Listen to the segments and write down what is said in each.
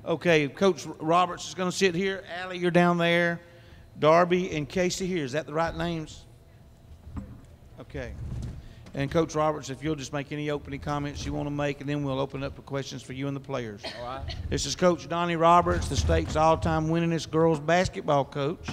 Okay, Coach Roberts is going to sit here. Allie, you're down there. Darby and Casey here. Is that the right names? Okay. And Coach Roberts, if you'll just make any opening comments you want to make, and then we'll open up for questions for you and the players. All right. This is Coach Donnie Roberts, the state's all-time winningest girls basketball coach,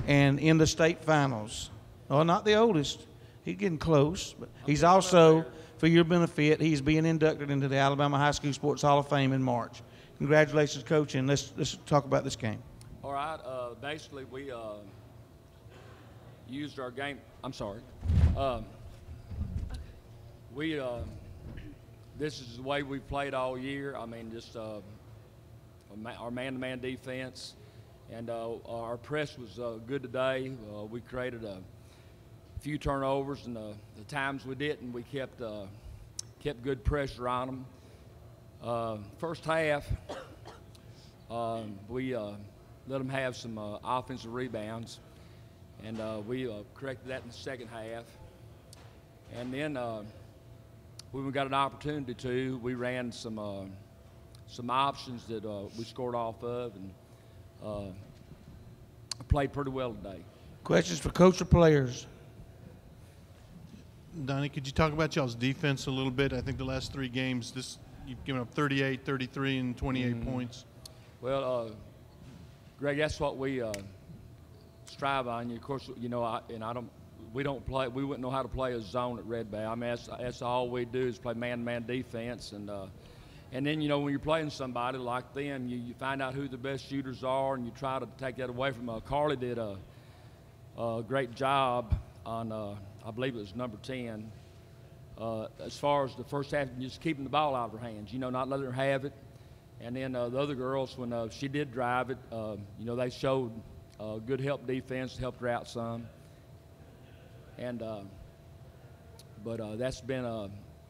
and in the state finals. Oh, not the oldest. He's getting close. But he's also, for your benefit, he's being inducted into the Alabama High School Sports Hall of Fame in March. Congratulations, Coach, and let's talk about this game. All right. Basically, we used our game. I'm sorry. This is the way we've played all year. I mean, just our man-to-man defense, and our press was good today. We created a few turnovers, and the times we didn't, we kept good pressure on them. First half, we let them have some offensive rebounds, and we corrected that in the second half. And then when we got an opportunity to, we ran some options that we scored off of, and played pretty well today. Questions for coach or players? Donnie, could you talk about y'all's defense a little bit? I think the last 3 games, you've given up 38, 33, and 28 points. Well, Greg, that's what we strive on. Of course, you know, we wouldn't know how to play a zone at Red Bay. I mean, that's all we do is play man-to-man defense, and then, you know, when you're playing somebody like them, you find out who the best shooters are, and you try to take that away from them. Carly did a great job on, I believe it was number 10, as far as the first half, just keeping the ball out of her hands, you know, not letting her have it. And then the other girls, when she did drive it, you know, they showed good help defense, helped her out some. And but that's been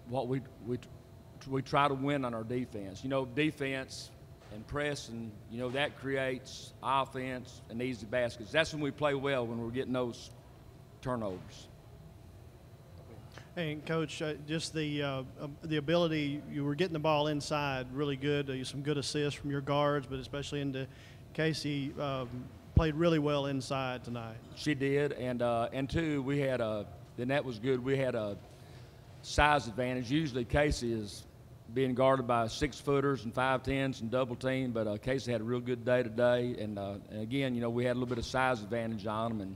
what we try to win on our defense. You know, defense and press, and you know that creates offense and easy baskets. That's when we play well, when we're getting those turnovers. And Coach, just the ability, you were getting the ball inside really good. Some good assists from your guards, but especially into Casey. Played really well inside tonight. She did, and too, we had then that was good. We had a size advantage. Usually Casey is being guarded by 6-footers and 5'10s and double team, but Casey had a real good day today, and again, you know, we had a little bit of size advantage on them, and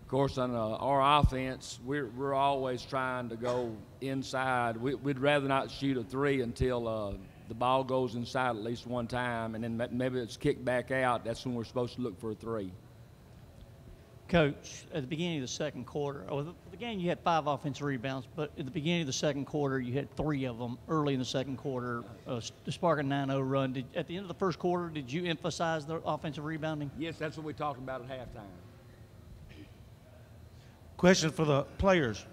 of course on our offense, we're always trying to go inside. We'd rather not shoot a 3 until the ball goes inside at least one time, and then maybe it's kicked back out. That's when we're supposed to look for a 3. Coach, at the beginning of the second quarter, the game you had 5 offensive rebounds, but at the beginning of the second quarter you had 3 of them early in the second quarter to spark a 9-0 run. At the end of the first quarter, did you emphasize the offensive rebounding? Yes, that's what we talked about at halftime. Question for the players.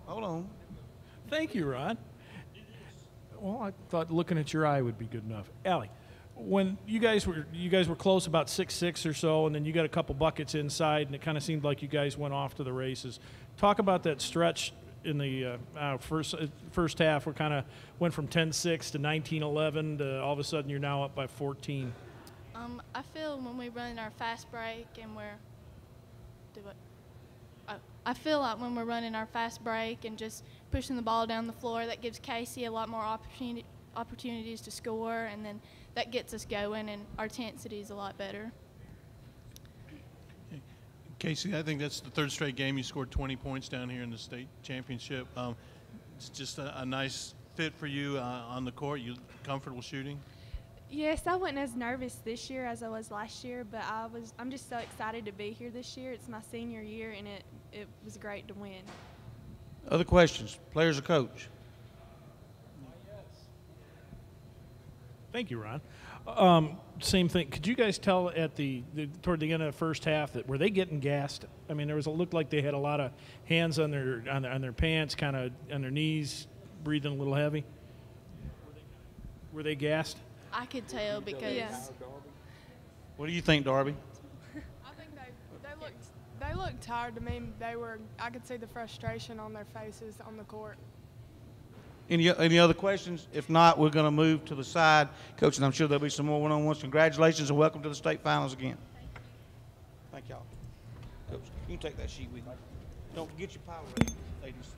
Hold on. Thank you, Ron. Well, I thought looking at your eye would be good enough. Allie, when you guys were close, about 6-6 or so, and then you got a couple buckets inside, and it kind of seemed like you guys went off to the races. Talk about that stretch in the first half. Where kind of went from 10-6 to 19-11 to all of a sudden you're now up by 14. I feel when we run our fast break and I feel like when we're running our fast break and just pushing the ball down the floor, that gives Casey a lot more opportunities to score, and then that gets us going, and our intensity is a lot better. Casey, I think that's the 3rd straight game you scored 20 points down here in the state championship. It's just a nice fit for you on the court. You comfortable shooting? Yes, I wasn't as nervous this year as I was last year, but I'm just so excited to be here this year. It's my senior year, and it was great to win. Other questions? Players or coach? Thank you, Ron. Same thing. Could you guys tell at toward the end of the first half that were they getting gassed? I mean, it looked like they had a lot of hands on their pants, kind of on their knees, breathing a little heavy. Were they gassed? I could tell because. Yes. What do you think, Darby? I think they looked tired to me. I could see the frustration on their faces on the court. Any other questions? If not, we're going to move to the side. Coach, and I'm sure there'll be some more one-on-ones. Congratulations and welcome to the state finals again. Thank y'all. Coach, you can take that sheet with you. Don't forget your power rating, ladies.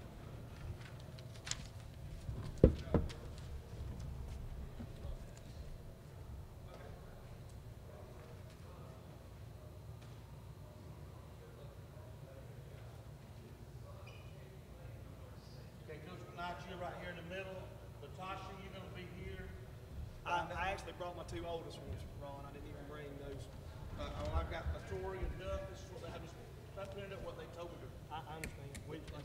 You're right here in the middle. Latasha, you're going to be here. I actually brought my two oldest ones, Ron. I didn't even bring those. I've got Tori and Duff. This is what they have. I printed up what they told me to. I understand.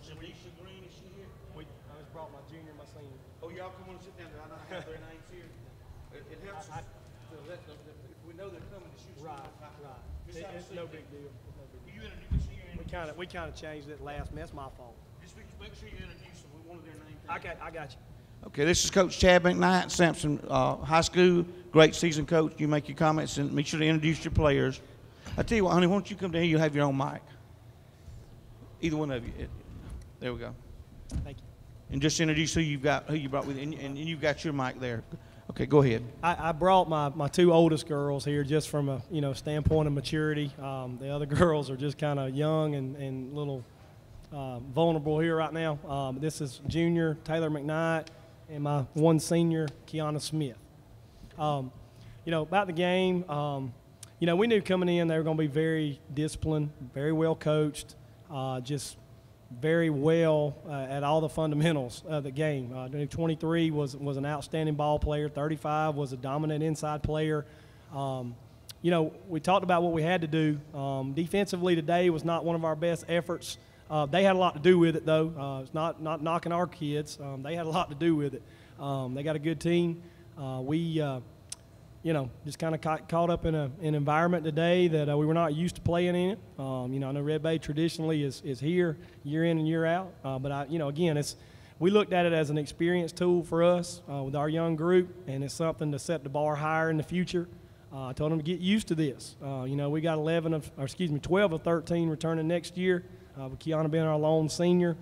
Shanisha Green, is she here? I just brought my junior and my senior. Oh, y'all come on and sit down there. I don't have their names here. It helps us to let them, if we know they're coming to shoot. Right. It's no big deal. You introduce We kind of changed it last minute. That's my fault. Just make sure you introduce them with one of their names. I got you. Okay, this is Coach Chad McKnight, Samson High School. Great season, Coach. You make your comments and make sure to introduce your players. I tell you what, honey, why don't you come down here? You have your own mic. Either one of you. There we go. Thank you. And just introduce who you brought with you, and you've got your mic there. Okay, go ahead. I brought my two oldest girls here just from a standpoint of maturity. The other girls are just kind of young and little vulnerable here right now. This is junior Taylor McKnight and my one senior Kiana Smith. About the game, we knew coming in they were going to be very disciplined, very well coached, just very well at all the fundamentals of the game. 23 was an outstanding ball player. 35 was a dominant inside player. We talked about what we had to do. Defensively today was not one of our best efforts. They had a lot to do with it, though. It's not knocking our kids. They had a lot to do with it. They got a good team. We just kind of caught up in an environment today that we were not used to playing in it. I know Red Bay traditionally is here year in and year out. But we looked at it as an experience tool for us with our young group, and it's something to set the bar higher in the future. I told them to get used to this. We got 12 of 13 returning next year. With Kiana being our lone senior,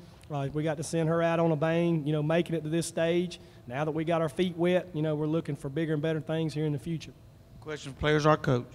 we got to send her out on a bang, making it to this stage. Now that we got our feet wet, we're looking for bigger and better things here in the future. Question for players, our coach.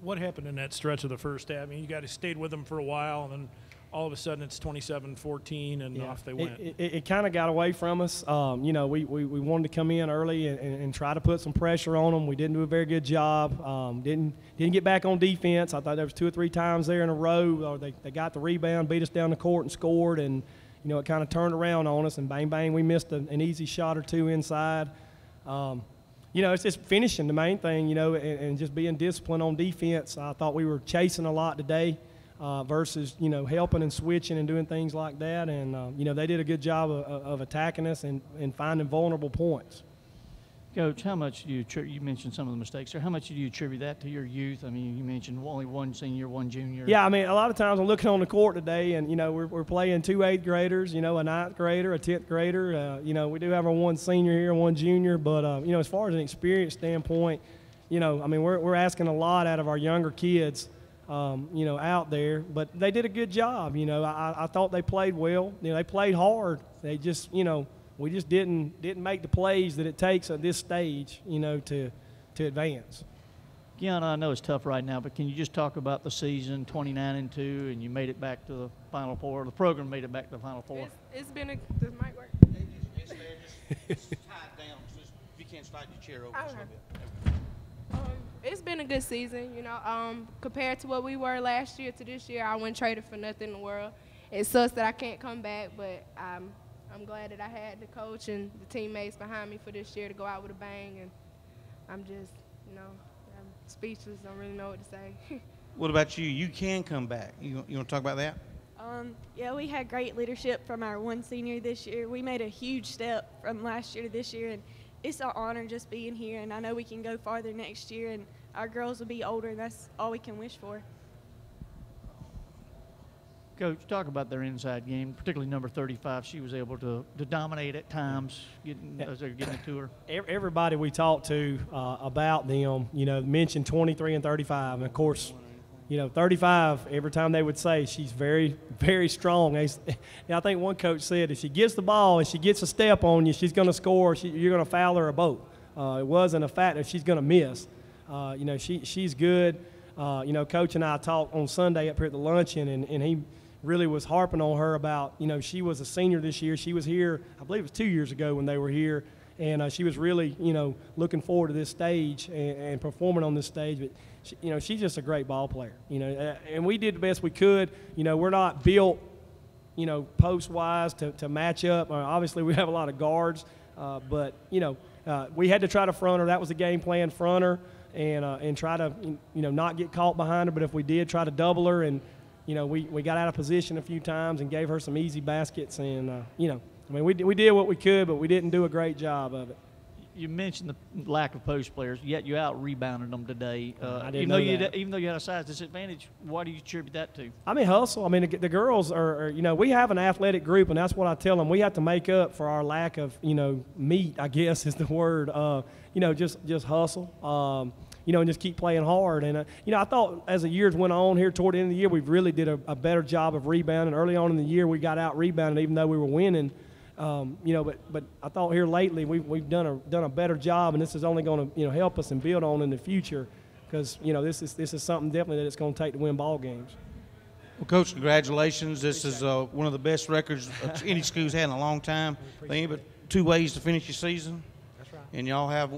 What happened in that stretch of the first half? I mean, you guys stayed with them for a while, and then all of a sudden it's 27-14, and off they went. It kind of got away from us. We wanted to come in early and try to put some pressure on them. We didn't do a very good job. Didn't get back on defense. I thought there was 2 or 3 times there in a row. Or they got the rebound, beat us down the court, and scored. And it kind of turned around on us. And bang, bang, we missed an easy shot or 2 inside. It's just finishing the main thing. And just being disciplined on defense. I thought we were chasing a lot today. Versus, helping and switching and doing things like that. And, they did a good job of attacking us and finding vulnerable points. Coach, how much do you mentioned some of the mistakes there. How much do you attribute that to your youth? I mean, you mentioned only one senior, one junior. Yeah, a lot of times I'm looking on the court today and, we're playing 2 8th graders, a 9th grader, a 10th grader. We do have our one senior here and one junior. But, as far as an experience standpoint, we're asking a lot out of our younger kids. Out there, but they did a good job. I thought they played well. They played hard. They just, we just didn't make the plays that it takes at this stage, to advance. Kiana, I know it's tough right now, but can you just talk about the season, 29-2, and you made it back to the Final Four? The program made it back to the Final Four. It's been does mic work? It's tied down. So if you can't slide your chair over just a little bit. It's been a good season, compared to what we were last year to this year. I wouldn't trade it for nothing in the world. It sucks that I can't come back, but I'm glad that I had the coach and the teammates behind me for this year to go out with a bang. And I'm just, I'm speechless. Don't really know what to say. What about you? You can come back. You want to talk about that? We had great leadership from our one senior this year. We made a huge step from last year to this year, and it's an honor just being here, and I know we can go farther next year, and our girls will be older, and that's all we can wish for. Coach, talk about their inside game, particularly number 35. She was able to dominate at times as they're getting it to her. Everybody we talked to about them, mentioned 23 and 35, and of course, 35, every time they would say she's very, very strong. I think one coach said if she gets the ball and she gets a step on you, she's going to score. You're going to foul her a boat. It wasn't a fact that she's going to miss. She's good. Coach and I talked on Sunday up here at the luncheon, and he really was harping on her about, she was a senior this year. She was here, I believe it was 2 years ago when they were here, and she was really, looking forward to this stage and performing on this stage. But, she's just a great ball player, and we did the best we could. We're not built, post-wise to match up. Obviously, we have a lot of guards, but, we had to try to front her. That was the game plan, front her and try to, not get caught behind her. But if we did, try to double her. And, we got out of position a few times and gave her some easy baskets. And, we did what we could, but we didn't do a great job of it. You mentioned the lack of post players, yet you out-rebounded them today. I didn't even know though that. Even though you had a size disadvantage, why do you attribute that to? Hustle. The girls are, we have an athletic group, and that's what I tell them. We have to make up for our lack of, meat, I guess is the word. Just hustle. And just keep playing hard. And, I thought as the years went on here toward the end of the year, we really did a better job of rebounding. Early on in the year, we got out-rebounded even though we were winning. But I thought here lately we've done a better job, and this is only going to help us and build on in the future, because this is something definitely that it's going to take to win ball games. Well, Coach, congratulations. This is one of the best records any school's had in a long time. They ain't but 2 ways to finish your season. That's right. And y'all have,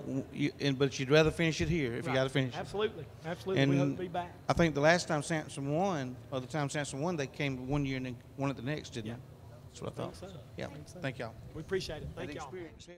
but you'd rather finish it here if you got to finish it. Absolutely. And we hope to be back. I think the last time Samson won, or the time Samson won, they came 1 year and then won it the next, didn't they? That's what I thought. Think so. Yeah. Think so. Thank y'all. We appreciate it. Thank And y'all. experience.